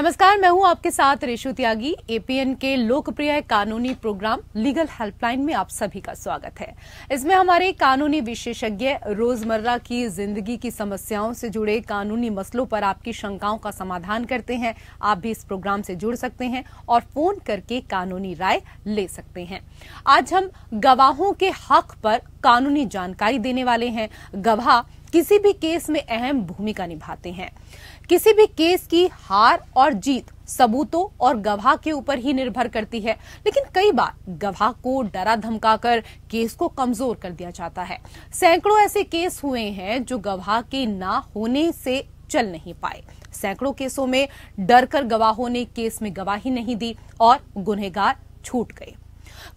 नमस्कार, मैं हूं आपके साथ रेशु त्यागी। एपीएन के लोकप्रिय कानूनी प्रोग्राम लीगल हेल्पलाइन में आप सभी का स्वागत है। इसमें हमारे कानूनी विशेषज्ञ रोजमर्रा की जिंदगी की समस्याओं से जुड़े कानूनी मसलों पर आपकी शंकाओं का समाधान करते हैं। आप भी इस प्रोग्राम से जुड़ सकते हैं और फोन करके कानूनी राय ले सकते हैं। आज हम गवाहों के हक पर कानूनी जानकारी देने वाले हैं। गवाह किसी भी केस में अहम भूमिका निभाते हैं। किसी भी केस की हार और जीत सबूतों और गवाह के ऊपर ही निर्भर करती है, लेकिन कई बार गवाह को डरा धमकाकर केस को कमजोर कर दिया जाता है। सैकड़ों ऐसे केस हुए हैं जो गवाह के ना होने से चल नहीं पाए। सैकड़ों केसों में डरकर गवाहों ने केस में गवाही नहीं दी और गुनहगार छूट गए।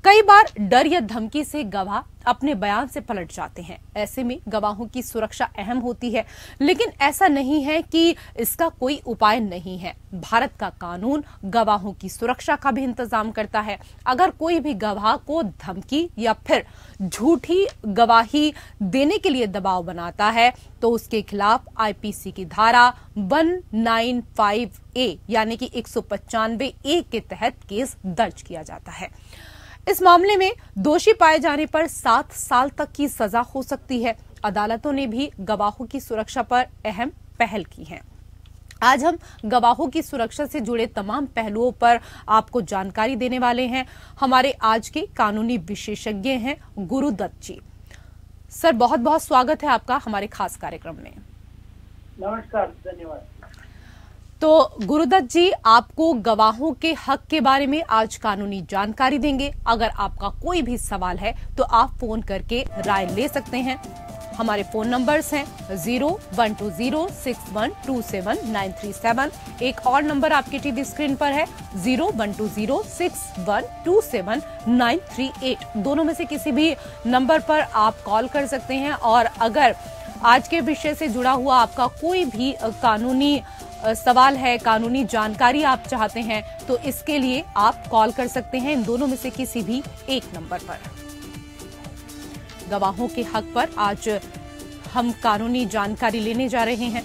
कई बार डर या धमकी से गवाह अपने बयान से पलट जाते हैं। ऐसे में गवाहों की सुरक्षा अहम होती है, लेकिन ऐसा नहीं है कि इसका कोई उपाय नहीं है। भारत का कानून गवाहों की सुरक्षा का भी इंतजाम करता है। अगर कोई भी गवाह को धमकी या फिर झूठी गवाही देने के लिए दबाव बनाता है तो उसके खिलाफ आईपीसी की धारा 195A यानी कि 195A के तहत केस दर्ज किया जाता है। इस मामले में दोषी पाए जाने पर 7 साल तक की सजा हो सकती है। अदालतों ने भी गवाहों की सुरक्षा पर अहम पहल की है। आज हम गवाहों की सुरक्षा से जुड़े तमाम पहलुओं पर आपको जानकारी देने वाले हैं। हमारे आज के कानूनी विशेषज्ञ हैं गुरुदत्त जी। सर, बहुत बहुत स्वागत है आपका हमारे खास कार्यक्रम में। नमस्कार, धन्यवाद। तो गुरुदत्त जी, आपको गवाहों के हक के बारे में आज कानूनी जानकारी देंगे। अगर आपका कोई भी सवाल है तो आप फोन करके राय ले सकते हैं। हमारे फोन नंबर्स हैं 012061279337। एक और नंबर आपकी टीवी स्क्रीन पर है 012061279338। दोनों में से किसी भी नंबर पर आप कॉल कर सकते हैं। और अगर आज के विषय से जुड़ा हुआ आपका कोई भी कानूनी सवाल है, कानूनी जानकारी आप चाहते हैं, तो इसके लिए आप कॉल कर सकते हैं इन दोनों में से किसी भी एक नंबर पर। गवाहों के हक पर आज हम कानूनी जानकारी लेने जा रहे हैं।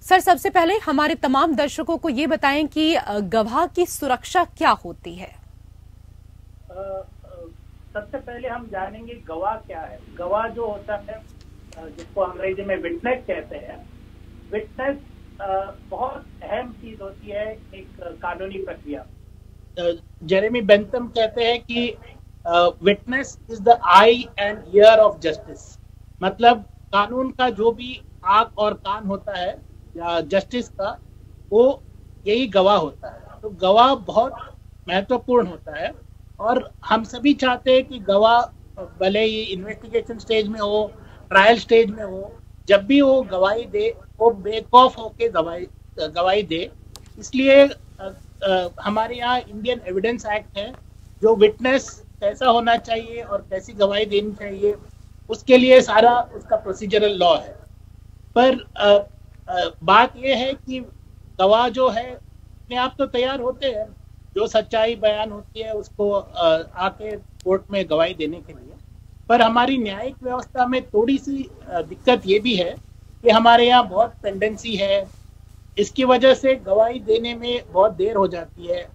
सर, सबसे पहले हमारे तमाम दर्शकों को ये बताएं कि गवाह की सुरक्षा क्या होती है। सबसे पहले हम जानेंगे गवाह क्या है। गवाह जो होता है, जिसको अंग्रेजी में विटनेस कहते हैं। विटनेस बहुत अहम चीज होती है एक कानूनी प्रक्रिया। जेरेमी बेंथम कहते हैं कि witness is the I and year of justice. मतलब कानून का जो भी आंख और कान होता है या जस्टिस का, वो यही गवाह होता है। तो गवाह बहुत महत्वपूर्ण होता है और हम सभी चाहते हैं कि गवाह भले ही इन्वेस्टिगेशन स्टेज में हो, ट्रायल स्टेज में हो, जब भी वो गवाही दे वो बेखौफ होके गवाही दे। इसलिए हमारे यहाँ इंडियन एविडेंस एक्ट है जो विटनेस कैसा होना चाहिए और कैसी गवाही देनी चाहिए, उसके लिए सारा उसका प्रोसीजरल लॉ है। पर बात यह है कि गवाह जो है अपने आप तो तैयार होते हैं, जो सच्चाई बयान होती है उसको आके कोर्ट में गवाही देने के लिए। पर हमारी न्यायिक व्यवस्था में थोड़ी सी दिक्कत ये भी है कि हमारे यहाँ बहुत पेंडेंसी है। इसकी वजह से गवाही देने में बहुत देर हो जाती है।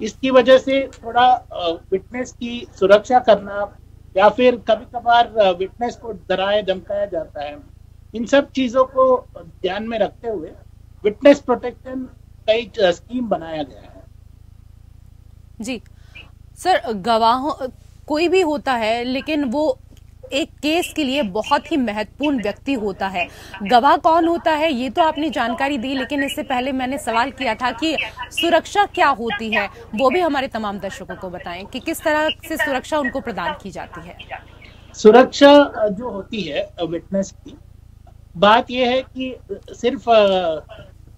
इसकी वजह से थोड़ा विटनेस की सुरक्षा करना या फिर कभी कभार विटनेस को डराया धमकाया जाता है। इन सब चीजों को ध्यान में रखते हुए विटनेस प्रोटेक्शन कई स्कीम बनाया गया है। जी सर, गवाह कोई भी होता है, लेकिन वो एक केस के लिए बहुत ही महत्वपूर्ण व्यक्ति होता है। गवाह कौन होता है ये तो आपने जानकारी दी, लेकिन इससे पहले मैंने सवाल किया था कि सुरक्षा क्या होती है, वो भी हमारे तमाम दर्शकों को बताएं कि किस तरह से सुरक्षा उनको प्रदान की जाती है। सुरक्षा जो होती है विटनेस की, बात यह है कि सिर्फ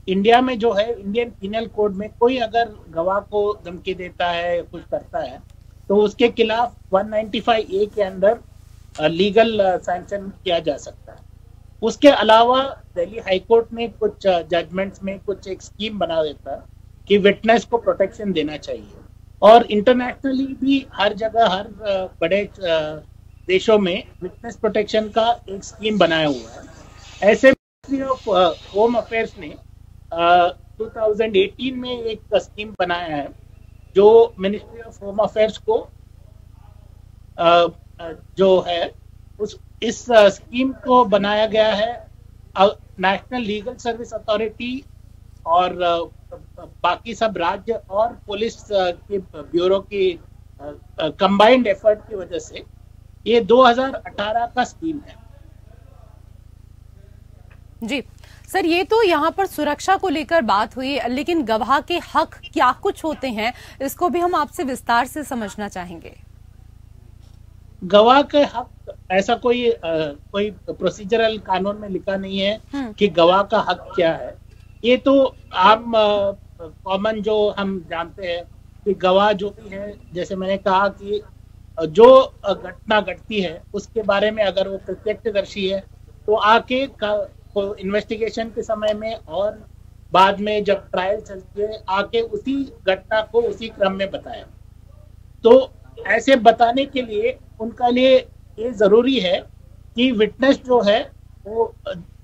इंडिया में जो है, इंडियन पिनल कोड में कोई अगर गवाह को धमकी देता है, कुछ करता है, तो उसके खिलाफ 195A के अंदर लीगल सैंक्शन किया जा सकता है। उसके अलावा दिल्ली हाईकोर्ट ने कुछ जजमेंट्स में कुछ एक स्कीम बना देता है कि विटनेस को प्रोटेक्शन देना चाहिए। और इंटरनेशनली भी हर जगह, हर बड़े देशों में विटनेस प्रोटेक्शन का एक स्कीम बनाया हुआ है। ऐसे मिनिस्ट्री ऑफ होम अफेयर्स ने 2018 में एक स्कीम बनाया है जो मिनिस्ट्री ऑफ होम अफेयर्स को जो है उस इस स्कीम को बनाया गया है नेशनल लीगल सर्विस अथॉरिटी और बाकी सब राज्य और पुलिस के ब्यूरो की कंबाइंड एफर्ट की वजह से ये 2018 का स्कीम है। जी सर, ये तो यहाँ पर सुरक्षा को लेकर बात हुई, लेकिन गवाह के हक क्या कुछ होते हैं, इसको भी हम आपसे विस्तार से समझना चाहेंगे। गवाह के हक ऐसा कोई प्रोसीजरल कानून में लिखा नहीं है कि गवाह का हक क्या है। ये तो आम कॉमन जो हम जानते हैं कि गवाह जो भी है, जैसे मैंने कहा कि जो घटना घटती है उसके बारे में अगर वो प्रत्यक्षदर्शी है तो आके इन्वेस्टिगेशन के समय में और बाद में जब ट्रायल चलती है आके उसी घटना को उसी क्रम में बताया। तो ऐसे बताने के लिए उनका लिए ये जरूरी है कि विटनेस जो है वो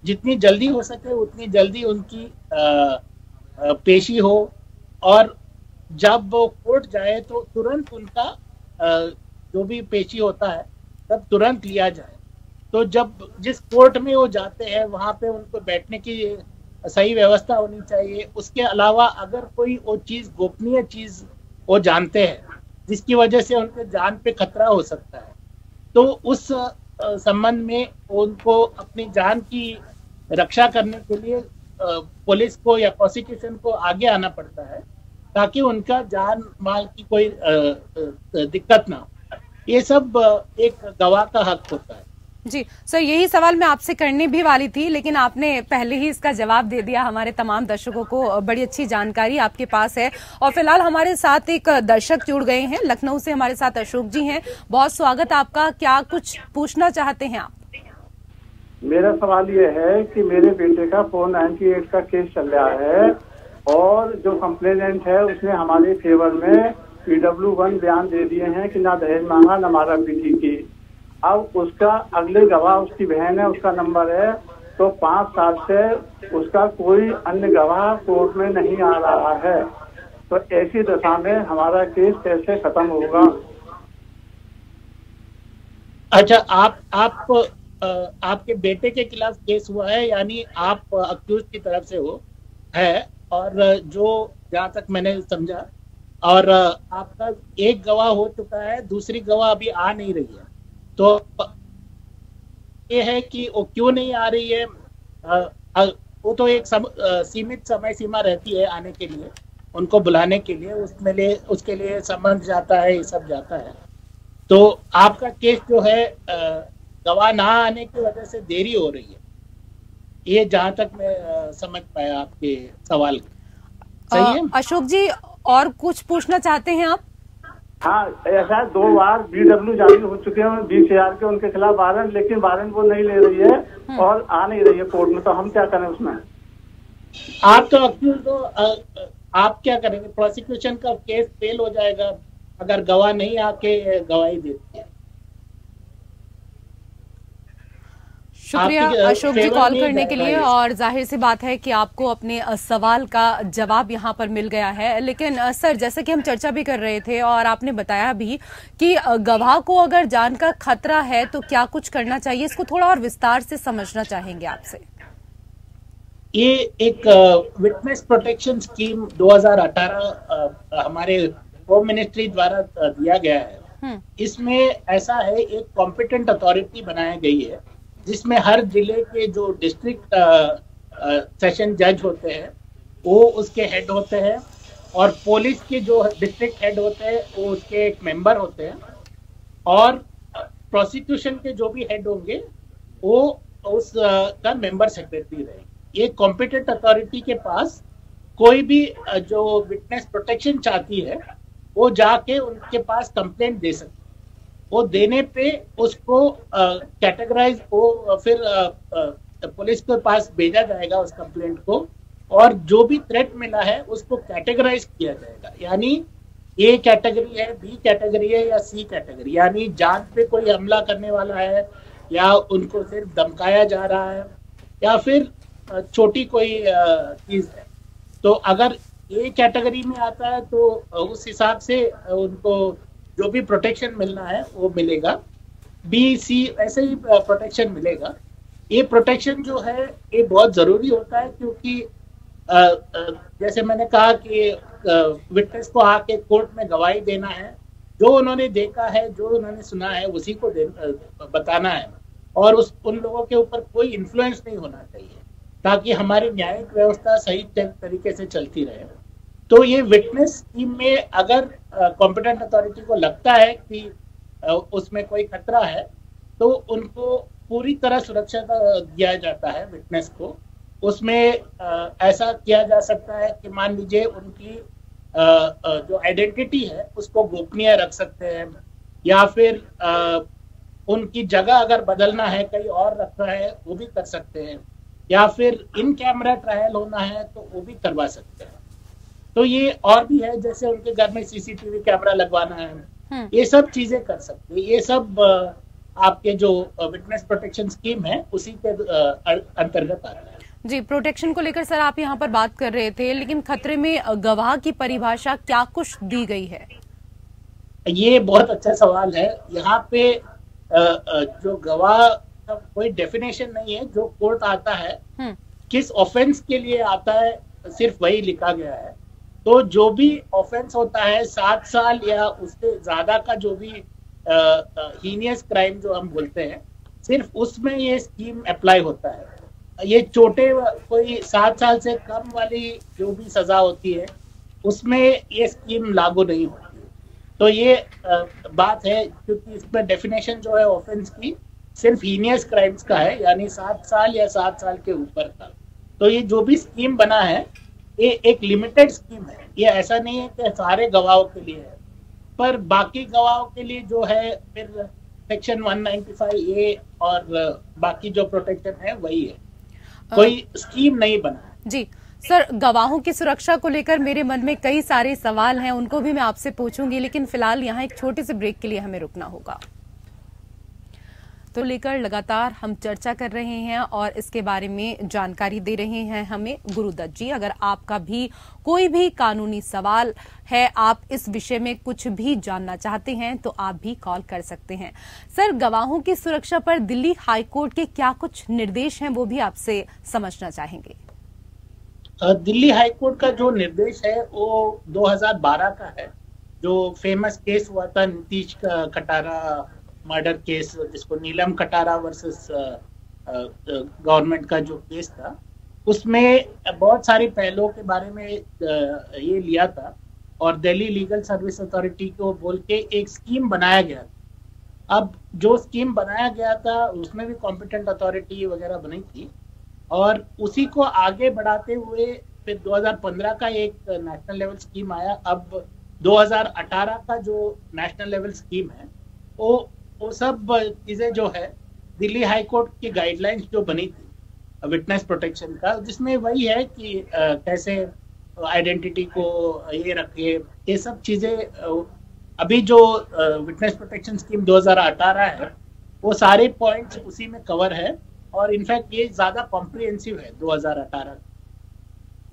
जितनी जल्दी हो सके उतनी जल्दी उनकी पेशी हो, और जब वो कोर्ट जाए तो तुरंत उनका जो भी पेशी होता है तब तुरंत लिया जाए। तो जब जिस कोर्ट में वो जाते हैं वहां पे उनको बैठने की सही व्यवस्था होनी चाहिए। उसके अलावा अगर कोई वो चीज गोपनीय चीज वो जानते हैं जिसकी वजह से उनके जान पे खतरा हो सकता है, तो उस संबंध में उनको अपनी जान की रक्षा करने के लिए पुलिस को या प्रोसिक्यूशन को आगे आना पड़ता है ताकि उनका जान माल की कोई दिक्कत ना हो। ये सब एक गवाह का हक होता है। जी सर, यही सवाल मैं आपसे करने भी वाली थी, लेकिन आपने पहले ही इसका जवाब दे दिया। हमारे तमाम दर्शकों को बड़ी अच्छी जानकारी आपके पास है। और फिलहाल हमारे साथ एक दर्शक जुड़ गए हैं, लखनऊ से हमारे साथ अशोक जी हैं। बहुत स्वागत आपका। क्या कुछ पूछना चाहते हैं आप? मेरा सवाल ये है कि मेरे बेटे का 498 का केस चल रहा है और जो कंप्लेनेंट है उसने हमारे फेवर में PW1 बयान दे दिए हैं कि ना दहेज मांगा ना मारा पीटी की। अब उसका अगले गवाह उसकी बहन है, उसका नंबर है, तो 5 साल से उसका कोई अन्य गवाह कोर्ट में नहीं आ रहा है। तो ऐसी दशा में हमारा केस कैसे खत्म होगा? अच्छा, आपके बेटे के खिलाफ केस हुआ है, यानी आप अक्यूज की तरफ से हो है, और जो जहाँ तक मैंने समझा, और आपका एक गवाह हो चुका है, दूसरी गवाह अभी आ नहीं रही है। तो ये है कि वो क्यों नहीं आ रही है? वो तो एक सीमित समय सीमा रहती है आने के लिए, उनको बुलाने के लिए, उसके लिए समन्स जाता है, ये सब जाता है। तो आपका केस जो है गवाह ना आने की वजह से देरी हो रही है, ये जहां तक मैं समझ पाया आपके सवाल। सही है अशोक जी, और कुछ पूछना चाहते हैं आप? हाँ, ऐसा 2 बार BW जारी हो चुके हैं 20,000 के उनके खिलाफ वारंट, लेकिन वारंट वो नहीं ले रही है और आ नहीं रही है कोर्ट में। तो हम क्या करें उसमें? आप तो अक्यूज हो, आप क्या करेंगे? प्रोसिक्यूशन का केस फेल हो जाएगा अगर गवाह नहीं आके गवाही देती है। शुक्रिया अशोक जी कॉल करने के लिए। और जाहिर सी बात है कि आपको अपने सवाल का जवाब यहाँ पर मिल गया है। लेकिन सर, जैसे कि हम चर्चा भी कर रहे थे और आपने बताया भी कि गवाह को अगर जान का खतरा है तो क्या कुछ करना चाहिए, इसको थोड़ा और विस्तार से समझना चाहेंगे आपसे। ये एक विटनेस प्रोटेक्शन स्कीम 2018 हमारे होम मिनिस्ट्री द्वारा दिया गया है। इसमें ऐसा है, एक कॉम्पिटेंट अथॉरिटी बनाई गई है जिसमें हर जिले के जो डिस्ट्रिक्ट सेशन जज होते हैं वो उसके हेड होते हैं, और पुलिस के जो डिस्ट्रिक्ट हेड होते हैं वो उसके एक मेंबर होते हैं, और प्रोसिक्यूशन के जो भी हेड होंगे वो उस का मेंबर सेक्रेटरी रहेंगे। ये कॉम्पिटेंट अथॉरिटी के पास कोई भी जो विटनेस प्रोटेक्शन चाहती है वो जाके उनके पास कंप्लेंट दे सकती है। वो देने पे उसको कैटेगराइज हो, फिर पुलिस के पास भेजा जाएगा उस कंप्लेंट को, और जो भी थ्रेट मिला है उसको कैटेगराइज किया जाएगा। यानी ए कैटेगरी है, बी कैटेगरी है या सी कैटेगरी, यानी जान पे कोई हमला करने वाला है या उनको सिर्फ धमकाया जा रहा है या फिर छोटी कोई चीज है। तो अगर ए कैटेगरी में आता है तो उस हिसाब से उनको जो भी प्रोटेक्शन मिलना है वो मिलेगा। बी सी ऐसे ही प्रोटेक्शन मिलेगा। ये प्रोटेक्शन जो है ये बहुत जरूरी होता है, क्योंकि जैसे मैंने कहा कि विटनेस को आके कोर्ट में गवाही देना है, जो उन्होंने देखा है, जो उन्होंने सुना है, उसी को बताना है, और उन लोगों के ऊपर कोई इन्फ्लुएंस नहीं होना चाहिए, ताकि हमारी न्यायिक व्यवस्था सही तरीके से चलती रहे। तो ये विटनेस स्कीम में अगर कॉम्पिटेंट अथॉरिटी को लगता है कि उसमें कोई खतरा है, तो उनको पूरी तरह सुरक्षा दिया जाता है विटनेस को। उसमें ऐसा किया जा सकता है कि मान लीजिए उनकी जो आइडेंटिटी है उसको गोपनीय रख सकते हैं, या फिर उनकी जगह अगर बदलना है, कहीं और रखना है, वो भी कर सकते हैं, या फिर इन कैमरा ट्रायल होना है तो वो भी करवा सकते हैं। तो ये और भी है, जैसे उनके घर में सीसीटीवी कैमरा लगवाना है, ये सब चीजें कर सकते हैं। ये सब आपके जो विटनेस प्रोटेक्शन स्कीम है उसी के अंतर्गत आ रहा है। जी, प्रोटेक्शन को लेकर सर आप यहाँ पर बात कर रहे थे, लेकिन खतरे में गवाह की परिभाषा क्या कुछ दी गई है? ये बहुत अच्छा सवाल है। यहाँ पे जो गवाह का कोई डेफिनेशन नहीं है। जो कोर्ट आता है किस ऑफेंस के लिए आता है सिर्फ वही लिखा गया है। तो जो भी ऑफेंस होता है 7 साल या उससे ज्यादा का, जो भी हीनियस क्राइम जो हम बोलते हैं, सिर्फ उसमें ये स्कीम अप्लाई होता है। ये छोटे कोई 7 साल से कम वाली जो भी सजा होती है उसमें ये स्कीम लागू नहीं होती। तो ये बात है, क्योंकि इसमें डेफिनेशन जो है ऑफेंस की सिर्फ हीनियस क्राइम्स का है, यानी 7 साल या 7 साल के ऊपर का। तो ये जो भी स्कीम बना है ये एक लिमिटेड स्कीम है। ये ऐसा नहीं है कि सारे गवाहों के लिए है, पर बाकी गवाहों के लिए जो है फिर सेक्शन 195A और बाकी जो प्रोटेक्शन है वही है, कोई स्कीम नहीं बना। जी सर, गवाहों की सुरक्षा को लेकर मेरे मन में कई सारे सवाल हैं, उनको भी मैं आपसे पूछूंगी, लेकिन फिलहाल यहाँ एक छोटे से ब्रेक के लिए हमें रुकना होगा। तो लेकर लगातार हम चर्चा कर रहे हैं और इसके बारे में जानकारी दे रहे हैं हमें गुरुदत्त जी। अगर आपका भी कोई भी कानूनी सवाल है, आप इस विषय में कुछ भी जानना चाहते हैं, तो आप भी कॉल कर सकते हैं। सर, गवाहों की सुरक्षा पर दिल्ली हाईकोर्ट के क्या कुछ निर्देश हैं, वो भी आपसे समझना चाहेंगे। दिल्ली हाईकोर्ट का जो निर्देश है वो 2012 का है, जो फेमस केस हुआ था नीतीश कटारा मर्डर केस, जिसको नीलम कटारा वर्सेस गवर्नमेंट का जो केस था, उसमें बहुत सारी पहलुओं के बारे में ये लिया था और दिल्ली लीगल सर्विस अथॉरिटी को बोल के एक स्कीम बनाया गया था। अब जो स्कीम बनाया गया था उसमें भी कॉम्पिटेंट अथॉरिटी वगैरह बनी थी, और उसी को आगे बढ़ाते हुए फिर 2015 का एक नेशनल लेवल स्कीम आया। अब 2018 का जो नेशनल लेवल स्कीम है वो सब चीजें जो है दिल्ली हाई कोर्ट की गाइडलाइंस जो बनी थी विटनेस प्रोटेक्शन का, जिसमें वही है कि कैसे आइडेंटिटी को ये रखे, ये सब चीजें। अभी जो विटनेस प्रोटेक्शन स्कीम 2018 है वो सारे पॉइंट्स उसी में कवर है, और इनफैक्ट ये ज्यादा कॉम्प्रिहेंसिव है 2018।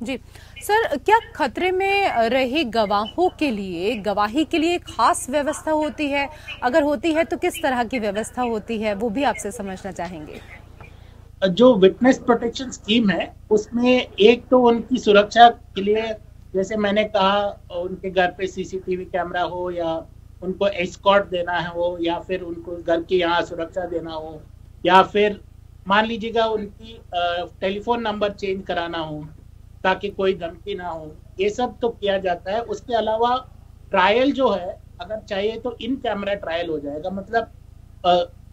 जी सर, क्या खतरे में रहे गवाहों के लिए गवाही के लिए खास व्यवस्था होती है? अगर होती है तो किस तरह की व्यवस्था होती है, वो भी आपसे समझना चाहेंगे। जो विटनेस प्रोटेक्शन स्कीम है उसमें एक तो उनकी सुरक्षा के लिए, जैसे मैंने कहा, उनके घर पे सीसीटीवी कैमरा हो, या उनको एस्कॉर्ट देना हो, या फिर उनको घर के यहाँ सुरक्षा देना हो, या फिर मान लीजिएगा उनकी टेलीफोन नंबर चेंज कराना हो ताकि कोई धमकी ना हो, ये सब तो किया जाता है। उसके अलावा ट्रायल जो है, अगर चाहिए तो इन कैमरा ट्रायल हो जाएगा। मतलब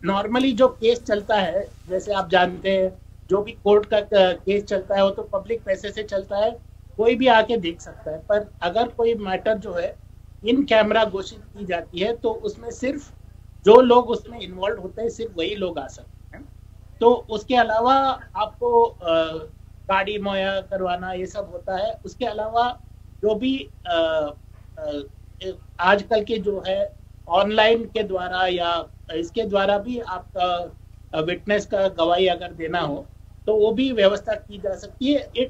नॉर्मली जो केस चलता है, जैसे आप जानते हैं, जो भी कोर्ट का केस चलता है वो तो पब्लिक पैसे से चलता है, कोई भी आके देख सकता है। पर अगर कोई मैटर जो है इन कैमरा घोषित की जाती है तो उसमें सिर्फ जो लोग उसमें इन्वॉल्व होते हैं सिर्फ वही लोग आ सकते हैं। तो उसके अलावा आपको गाड़ी मुहैया करवाना ये सब होता है। उसके अलावा जो भी आजकल के जो है ऑनलाइन के द्वारा या इसके द्वारा भी आपका विटनेस का गवाही अगर देना हो तो वो भी व्यवस्था की जा सकती है।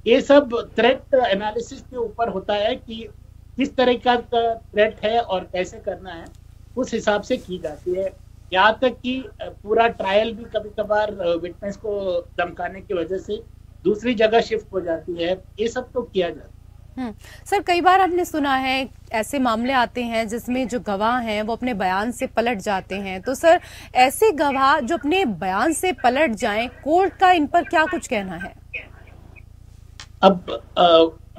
ये सब थ्रेट एनालिसिस के ऊपर होता है कि किस तरह का थ्रेट है और कैसे करना है, उस हिसाब से की जाती है। यहाँ तक कि पूरा ट्रायल भी कभी कभार विटनेस को धमकाने की वजह से दूसरी जगह शिफ्ट हो जाती है। ये सब तो किया जाता है। सर, कई बार हमने सुना है ऐसे मामले आते हैं जिसमें जो गवाह हैं वो अपने बयान से पलट जाते हैं। तो सर, ऐसे गवाह जो अपने बयान से पलट जाएं, कोर्ट का इन पर क्या कुछ कहना है? अब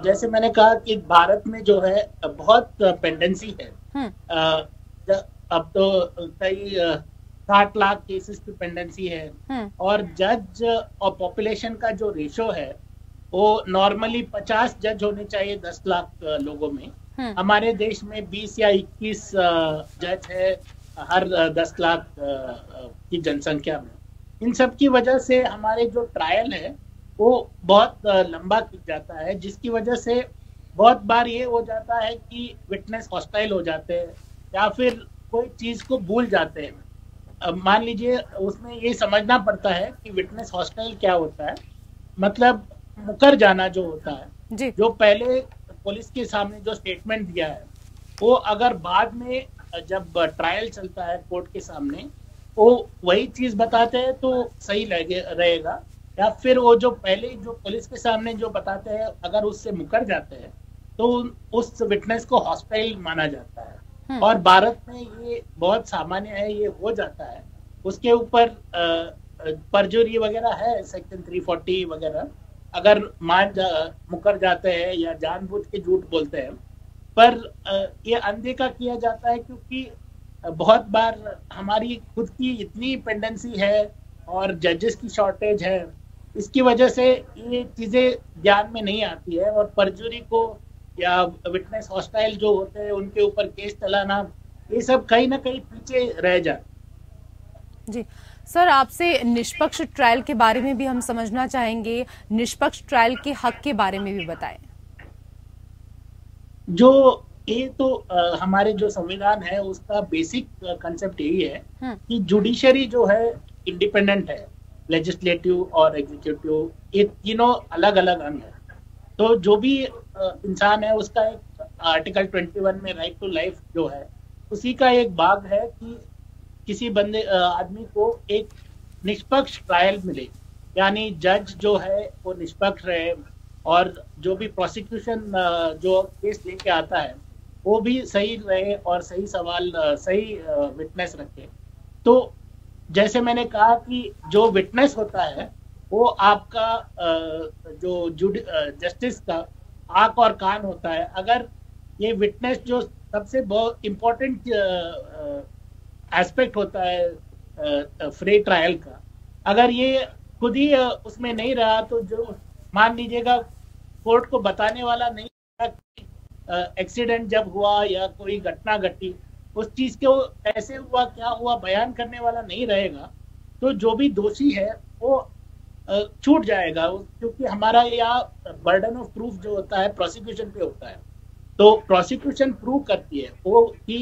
जैसे मैंने कहा कि भारत में जो है बहुत पेंडेंसी है। अब तो कई 60 लाख केसेस की पेंडेंसी है और जज और पॉपुलेशन का जो रेशो है वो नॉर्मली 50 जज होने चाहिए 10 लाख लोगों में। हमारे देश में 20 या 21 जज है हर 10 लाख की जनसंख्या में। इन सब की वजह से हमारे जो ट्रायल है वो बहुत लंबा खिंच जाता है, जिसकी वजह से बहुत बार ये हो जाता है कि विटनेस हॉस्टाइल हो जाते हैं या फिर कोई चीज को भूल जाते हैं। मान लीजिए उसमें ये समझना पड़ता है कि विटनेस हॉस्टाइल क्या होता है। मतलब मुकर जाना जो होता है जी। जो पहले पुलिस के सामने जो स्टेटमेंट दिया है वो अगर बाद में जब ट्रायल चलता है कोर्ट के सामने वो वही चीज बताते हैं तो सही रहेगा, या फिर वो जो पहले जो पुलिस के सामने जो बताते हैं अगर उससे मुकर जाते हैं तो उस विटनेस को हॉस्टाइल माना जाता है। और भारत में ये बहुत सामान्य है, ये हो जाता है। उसके ऊपर परजुरी वगैरह है, सेक्शन 340 वगैरह, अगर मुकर जाते हैं या जानबूझ के झूठ बोलते हैं। पर ये अनदेखा किया जाता है क्योंकि बहुत बार हमारी खुद की इतनी पेंडेंसी है और जजेस की शॉर्टेज है, इसकी वजह से ये चीजें ध्यान में नहीं आती है और परजुरी को या विटनेस हॉस्टाइल जो होते हैं उनके ऊपर केस चलाना, ये सब कहीं ना कहीं पीछे रह जाते। जी सर, आपसे निष्पक्ष ट्रायल के बारे में भी हम समझना चाहेंगे। निष्पक्ष ट्रायल के हक के बारे में भी बताएं। जो ये तो हमारे जो संविधान है उसका बेसिक कंसेप्ट यही है कि जुडिशरी जो है इंडिपेंडेंट है, लेजिस्लेटिव और एग्जीक्यूटिव, ये तीनों अलग अलग अंग है। तो जो भी इंसान है उसका एक आर्टिकल 21 में राइट टू लाइफ जो है उसी का एक भाग है कि किसी आदमी को एक निष्पक्ष ट्रायल मिले, यानी जज जो है वो निष्पक्ष रहे और जो भी प्रोसिक्यूशन जो केस लेके आता है वो भी सही रहे और सही सवाल सही विटनेस रखे। तो जैसे मैंने कहा कि जो विटनेस होता है वो आपका जो जस्टिस का आंख और कान होता है। अगर ये विटनेस जो सबसे बहुत इम्पोर्टेंट एस्पेक्ट होता है फ्री ट्रायल का, अगर ये खुद ही उसमें नहीं रहा तो जो मान लीजिएगा कोर्ट को बताने वाला नहीं, एक्सीडेंट जब हुआ या कोई घटना घटी उस चीज को कैसे हुआ क्या हुआ बयान करने वाला नहीं रहेगा तो जो भी दोषी है वो छूट जाएगा, क्योंकि हमारा यहाँ बर्डन ऑफ प्रूफ जो होता है प्रोसिक्यूशन पे होता है। तो प्रोसिक्यूशन प्रूव करती है वो कि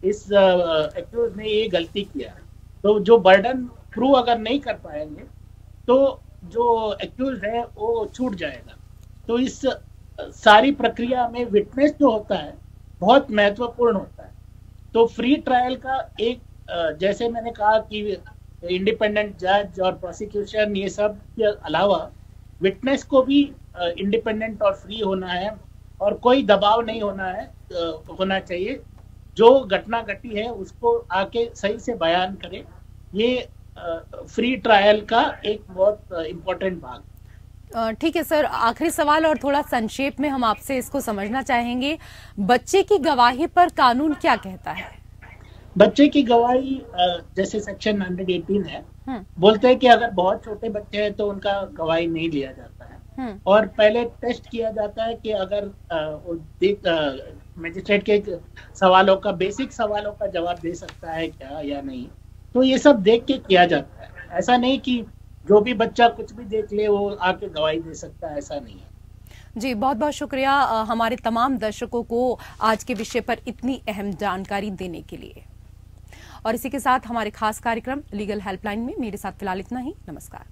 इस एक्यूज ने ये गलती किया है। तो जो बर्डन प्रूव अगर नहीं कर पाएंगे तो जो एक्यूज है वो छूट जाएगा। तो इस सारी प्रक्रिया में विटनेस जो होता है बहुत महत्वपूर्ण होता है। तो फ्री ट्रायल का एक जैसे मैंने कहा कि इंडिपेंडेंट जज और प्रोसिक्यूशन ये सब के अलावा विटनेस को भी इंडिपेंडेंट और फ्री होना है और कोई दबाव नहीं होना चाहिए। जो घटना घटी है उसको आके सही से बयान करे। ये फ्री ट्रायल का एक बहुत इम्पोर्टेंट भाग। ठीक है सर, आखिरी सवाल और थोड़ा संक्षेप में हम आपसे इसको समझना चाहेंगे। बच्चे की गवाही पर कानून क्या कहता है? बच्चे की गवाही जैसे सेक्शन 118 है, बोलते हैं कि अगर बहुत छोटे बच्चे हैं तो उनका गवाही नहीं लिया जाता है और पहले टेस्ट किया जाता है कि अगर मजिस्ट्रेट के सवालों का बेसिक सवालों का जवाब दे सकता है क्या या नहीं। तो ये सब देख के किया जाता है। ऐसा नहीं कि जो भी बच्चा कुछ भी देख ले वो आके गवाही दे सकता है, ऐसा नहीं है। जी बहुत बहुत शुक्रिया हमारे तमाम दर्शकों को आज के विषय पर इतनी अहम जानकारी देने के लिए। और इसी के साथ हमारे खास कार्यक्रम लीगल हेल्पलाइन में मेरे साथ फिलहाल इतना ही। नमस्कार।